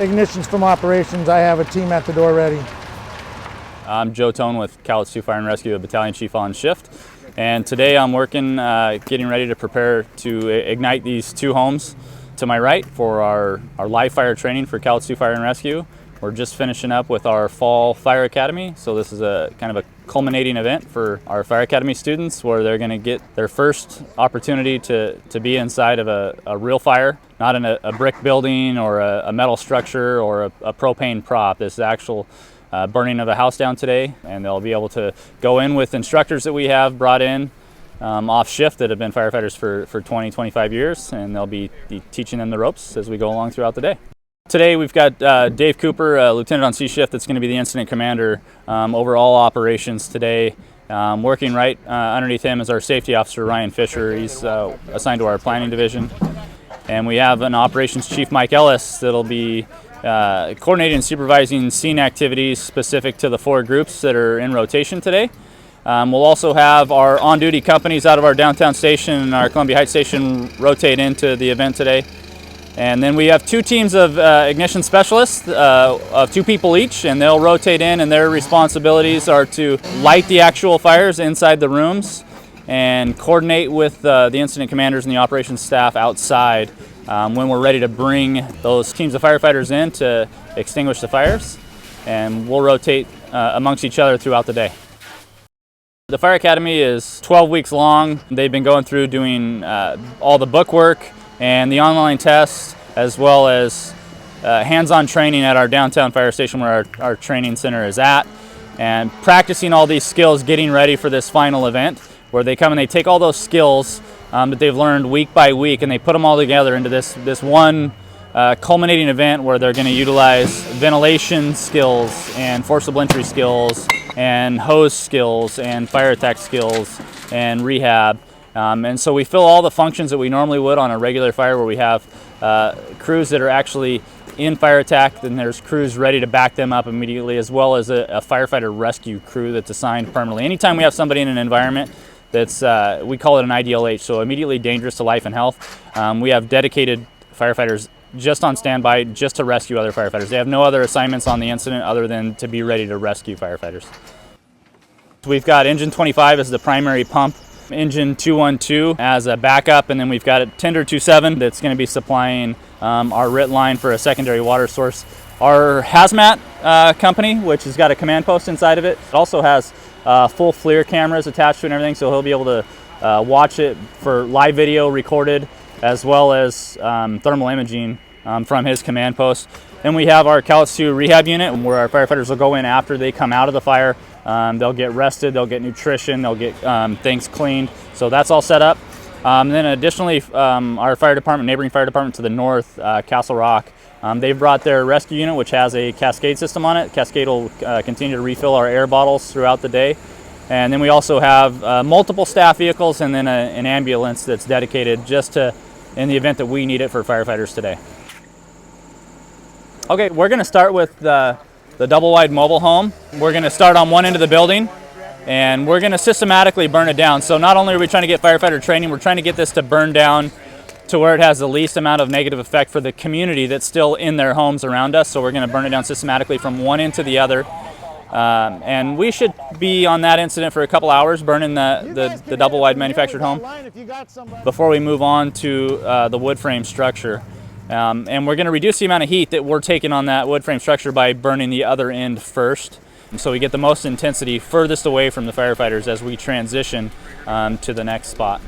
ignitions from operations, I have a team at the door ready. I'm Joe Tone with Cal C2FR and Rescue, a battalion chief on shift. And today I'm working, getting ready to prepare to ignite these two homes to my right for our live fire training for Cal C2FR and Rescue. We're just finishing up with our fall fire academy. So this is a kind of a culminating event for our fire academy students where they're going to get their first opportunity to be inside of a real fire, not in a brick building or a metal structure or a propane prop. This is actual burning of a house down today, and they'll be able to go in with instructors that we have brought in off shift that have been firefighters for 20-25 years, and they'll be teaching them the ropes as we go along throughout the day. Today we've got Dave Cooper, Lieutenant on C shift, that's going to be the incident commander over all operations today. Working right underneath him is our safety officer, Ryan Fisher. He's assigned to our planning division. And we have an operations chief, Mike Ellis, that'll be coordinating and supervising scene activities specific to the 4 groups that are in rotation today. We'll also have our on-duty companies out of our downtown station and our Columbia Heights station rotate into the event today. And then we have 2 teams of ignition specialists of 2 people each, and they'll rotate in, and their responsibilities are to light the actual fires inside the rooms and coordinate with the incident commanders and the operations staff outside when we're ready to bring those teams of firefighters in to extinguish the fires, and we'll rotate amongst each other throughout the day. The Fire Academy is 12 weeks long. They've been going through doing all the book work and the online tests, as well as hands-on training at our downtown fire station where our training center is at, and practicing all these skills, getting ready for this final event where they come and they take all those skills that they've learned week by week, and they put them all together into this one culminating event where they're going to utilize ventilation skills and forcible entry skills and hose skills and fire attack skills and rehab. And so we fill all the functions that we normally would on a regular fire, where we have crews that are actually in fire attack, then there's crews ready to back them up immediately, as well as a firefighter rescue crew that's assigned permanently. Anytime we have somebody in an environment that's, we call it an IDLH, so immediately dangerous to life and health, we have dedicated firefighters just on standby just to rescue other firefighters. They have no other assignments on the incident other than to be ready to rescue firefighters. We've got engine 25 as the primary pump, engine 212 as a backup, and then we've got a tender 27 that's going to be supplying our RIT line for a secondary water source. Our hazmat company, which has got a command post inside of it, also has full FLIR cameras attached to it and everything, so he'll be able to watch it for live video recorded, as well as thermal imaging from his command post. Then we have our Cal C2 rehab unit, where our firefighters will go in after they come out of the fire. They'll get rested, they'll get nutrition, they'll get things cleaned. So that's all set up. Then additionally, our fire department, neighboring fire department to the north, Castle Rock, they've brought their rescue unit, which has a Cascade system on it. Cascade will continue to refill our air bottles throughout the day. And then we also have multiple staff vehicles, and then an ambulance that's dedicated just to, in the event that we need it, for firefighters today. Okay, we're going to start with the double-wide mobile home. We're going to start on one end of the building, and we're going to systematically burn it down. So not only are we trying to get firefighter training, we're trying to get this to burn down to where it has the least amount of negative effect for the community that's still in their homes around us. So we're going to burn it down systematically from one end to the other. And we should be on that incident for a couple hours, burning the double-wide manufactured home before we move on to the wood frame structure. And we're going to reduce the amount of heat that we're taking on that wood frame structure by burning the other end first. So we get the most intensity furthest away from the firefighters as we transition to the next spot.